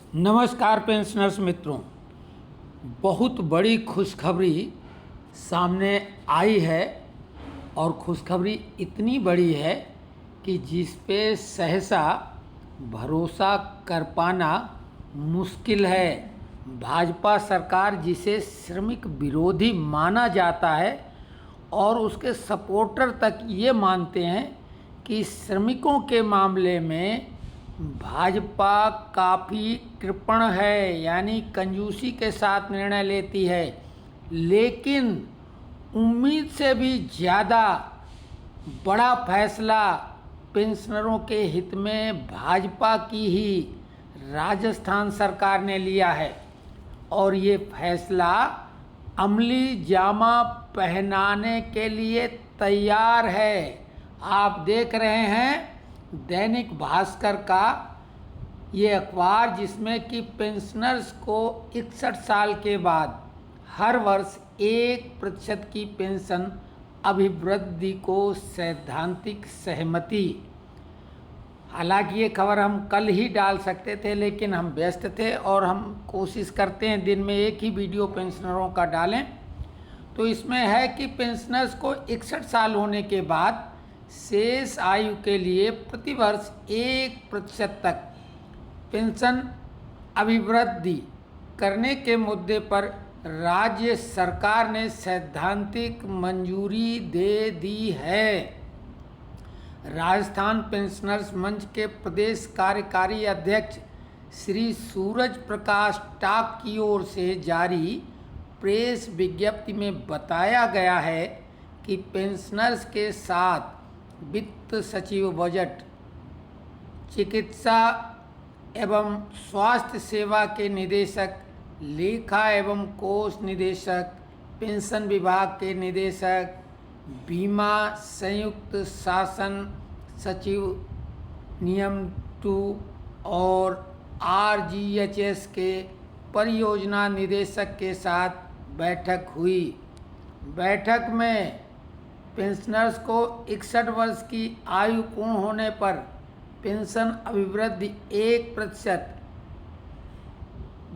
नमस्कार पेंशनर्स मित्रों, बहुत बड़ी खुशखबरी सामने आई है और खुशखबरी इतनी बड़ी है कि जिस पे सहसा भरोसा कर पाना मुश्किल है। भाजपा सरकार जिसे श्रमिक विरोधी माना जाता है और उसके सपोर्टर तक ये मानते हैं कि श्रमिकों के मामले में भाजपा काफ़ी कृपण है, यानी कंजूसी के साथ निर्णय लेती है। लेकिन उम्मीद से भी ज़्यादा बड़ा फैसला पेंशनरों के हित में भाजपा की ही राजस्थान सरकार ने लिया है और ये फैसला अमली जामा पहनाने के लिए तैयार है। आप देख रहे हैं दैनिक भास्कर का ये अखबार, जिसमें कि पेंशनर्स को 61 साल के बाद हर वर्ष 1% की पेंशन अभिवृद्धि को सैद्धांतिक सहमति। हालांकि ये खबर हम कल ही डाल सकते थे, लेकिन हम व्यस्त थे और हम कोशिश करते हैं दिन में एक ही वीडियो पेंशनरों का डालें। तो इसमें है कि पेंशनर्स को 61 साल होने के बाद शेष आयु के लिए प्रतिवर्ष 1% तक पेंशन अभिवृद्धि करने के मुद्दे पर राज्य सरकार ने सैद्धांतिक मंजूरी दे दी है। राजस्थान पेंशनर्स मंच के प्रदेश कार्यकारी अध्यक्ष श्री सूरज प्रकाश टाक की ओर से जारी प्रेस विज्ञप्ति में बताया गया है कि पेंशनर्स के साथ वित्त सचिव, बजट, चिकित्सा एवं स्वास्थ्य सेवा के निदेशक, लेखा एवं कोष निदेशक, पेंशन विभाग के निदेशक, बीमा संयुक्त शासन सचिव, नियम 2 और RGHS के परियोजना निदेशक के साथ बैठक हुई। बैठक में पेंशनर्स को 61 वर्ष की आयु पूर्ण होने पर पेंशन अभिवृद्धि 1%,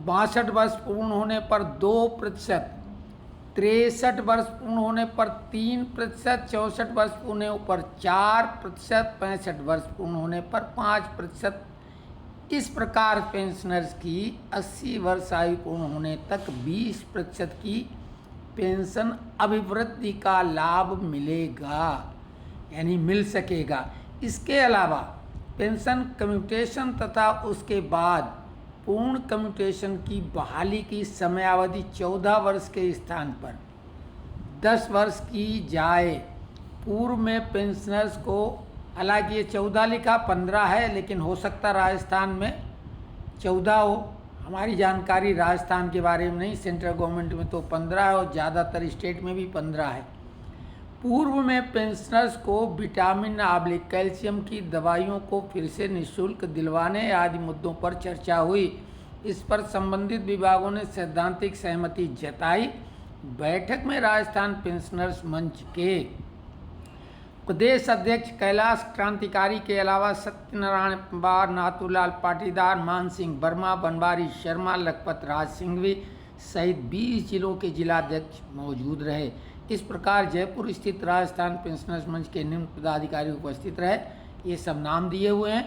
62 वर्ष पूर्ण होने पर 2%, 63 वर्ष पूर्ण होने पर 3%, 64 वर्ष पूर्ण होने पर 4%, 65 वर्ष पूर्ण होने पर 5%। इस प्रकार पेंशनर्स की 80 वर्ष आयु पूर्ण होने तक 20% की पेंशन अभिवृद्धि का लाभ मिलेगा, यानी मिल सकेगा। इसके अलावा पेंशन कम्यूटेशन तथा उसके बाद पूर्ण कम्यूटेशन की बहाली की समयावधि 14 वर्ष के स्थान पर 10 वर्ष की जाए। पूर्व में पेंशनर्स को, हालांकि ये 14 लिखा, 15 है, लेकिन हो सकता राजस्थान में 14 हो। हमारी जानकारी राजस्थान के बारे में नहीं, सेंट्रल गवर्नमेंट में तो 15 है और ज़्यादातर स्टेट में भी 15 है। पूर्व में पेंशनर्स को विटामिन कैल्शियम की दवाइयों को फिर से निःशुल्क दिलवाने आदि मुद्दों पर चर्चा हुई। इस पर संबंधित विभागों ने सैद्धांतिक सहमति जताई। बैठक में राजस्थान पेंशनर्स मंच के प्रदेश अध्यक्ष कैलाश क्रांतिकारी के अलावा सत्यनारायण पवार, नाथूलाल पाटीदार, मान सिंह वर्मा, बनवारी शर्मा, लखपत राज सिंघवी सहित 20 जिलों के जिलाध्यक्ष मौजूद रहे। इस प्रकार जयपुर स्थित राजस्थान पेंशनर्स मंच के निम्न पदाधिकारी उपस्थित रहे। ये सब नाम दिए हुए हैं।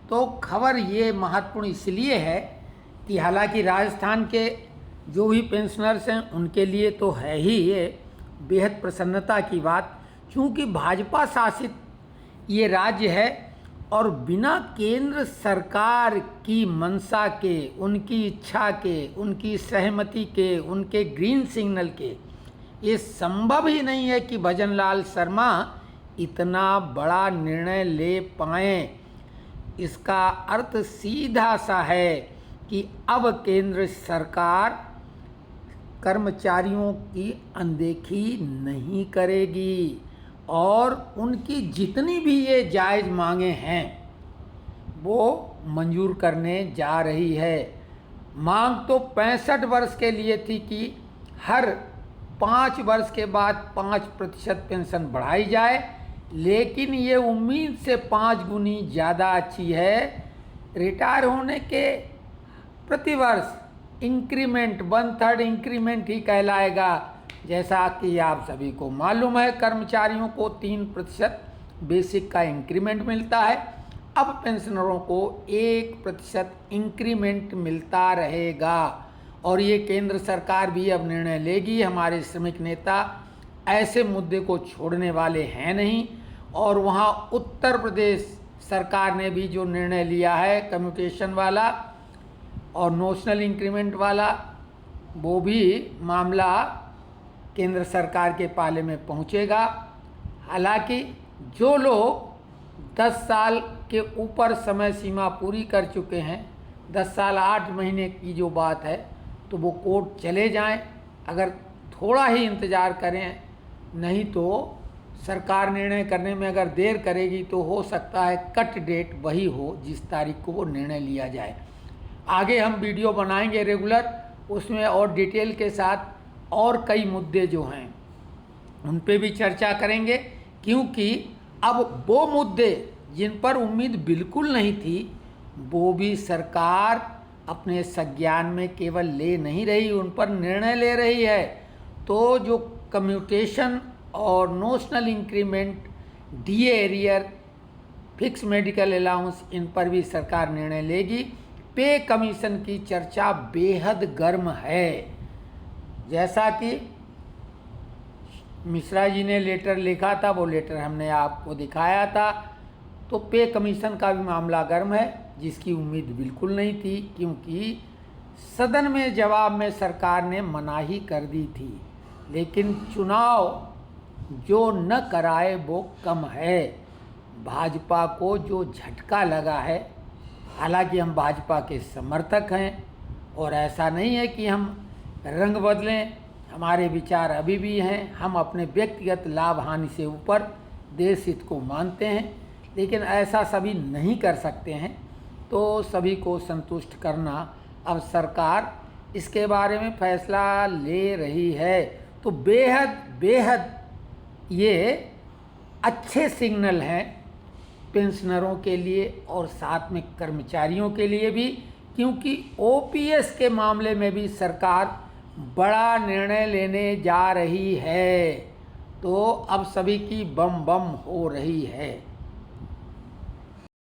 तो खबर ये महत्वपूर्ण इसलिए है कि हालांकि राजस्थान के जो भी पेंशनर्स हैं उनके लिए तो है ही ये बेहद प्रसन्नता की बात, क्योंकि भाजपा शासित ये राज्य है और बिना केंद्र सरकार की मंशा के, उनकी इच्छा के, उनकी सहमति के, उनके ग्रीन सिग्नल के ये संभव ही नहीं है कि भजन लाल शर्मा इतना बड़ा निर्णय ले पाएँ। इसका अर्थ सीधा सा है कि अब केंद्र सरकार कर्मचारियों की अनदेखी नहीं करेगी और उनकी जितनी भी ये जायज़ मांगे हैं वो मंजूर करने जा रही है। मांग तो 65 वर्ष के लिए थी कि हर 5 वर्ष के बाद 5% पेंशन बढ़ाई जाए, लेकिन ये उम्मीद से 5 गुनी ज़्यादा अच्छी है। रिटायर होने के प्रतिवर्ष इंक्रीमेंट 1/3 इंक्रीमेंट ही कहलाएगा। जैसा कि आप सभी को मालूम है, कर्मचारियों को 3% बेसिक का इंक्रीमेंट मिलता है। अब पेंशनरों को 1% इंक्रीमेंट मिलता रहेगा और ये केंद्र सरकार भी अब निर्णय लेगी। हमारे श्रमिक नेता ऐसे मुद्दे को छोड़ने वाले हैं नहीं। और वहाँ उत्तर प्रदेश सरकार ने भी जो निर्णय लिया है कम्यूटेशन वाला और नोशनल इंक्रीमेंट वाला, वो भी मामला केंद्र सरकार के पाले में पहुँचेगा। हालांकि जो लोग 10 साल के ऊपर समय सीमा पूरी कर चुके हैं, 10 साल 8 महीने की जो बात है, तो वो कोर्ट चले जाएं। अगर थोड़ा ही इंतज़ार करें, नहीं तो सरकार निर्णय करने में अगर देर करेगी तो हो सकता है कट डेट वही हो जिस तारीख को वो निर्णय लिया जाए। आगे हम वीडियो बनाएंगे रेगुलर, उसमें और डिटेल के साथ और कई मुद्दे जो हैं उन पे भी चर्चा करेंगे, क्योंकि अब वो मुद्दे जिन पर उम्मीद बिल्कुल नहीं थी वो भी सरकार अपने संज्ञान में केवल ले नहीं रही, उन पर निर्णय ले रही है। तो जो कम्यूटेशन और notional increment, DA arrear, fix medical allowance, इन पर भी सरकार निर्णय लेगी। पे कमीशन की चर्चा बेहद गर्म है। जैसा कि मिश्रा जी ने लेटर लिखा था, वो लेटर हमने आपको दिखाया था। तो पे कमीशन का भी मामला गर्म है, जिसकी उम्मीद बिल्कुल नहीं थी, क्योंकि सदन में जवाब में सरकार ने मनाही कर दी थी। लेकिन चुनाव जो न कराए वो कम है। भाजपा को जो झटका लगा है, हालांकि हम भाजपा के समर्थक हैं और ऐसा नहीं है कि हम रंग बदलें, हमारे विचार अभी भी हैं। हम अपने व्यक्तिगत लाभ हानि से ऊपर देश हित को मानते हैं, लेकिन ऐसा सभी नहीं कर सकते हैं। तो सभी को संतुष्ट करना, अब सरकार इसके बारे में फैसला ले रही है। तो बेहद ये अच्छे सिग्नल हैं पेंशनरों के लिए और साथ में कर्मचारियों के लिए भी, क्योंकि ओपीएस के मामले में भी सरकार बड़ा निर्णय लेने जा रही है। तो अब सभी की बम बम हो रही है।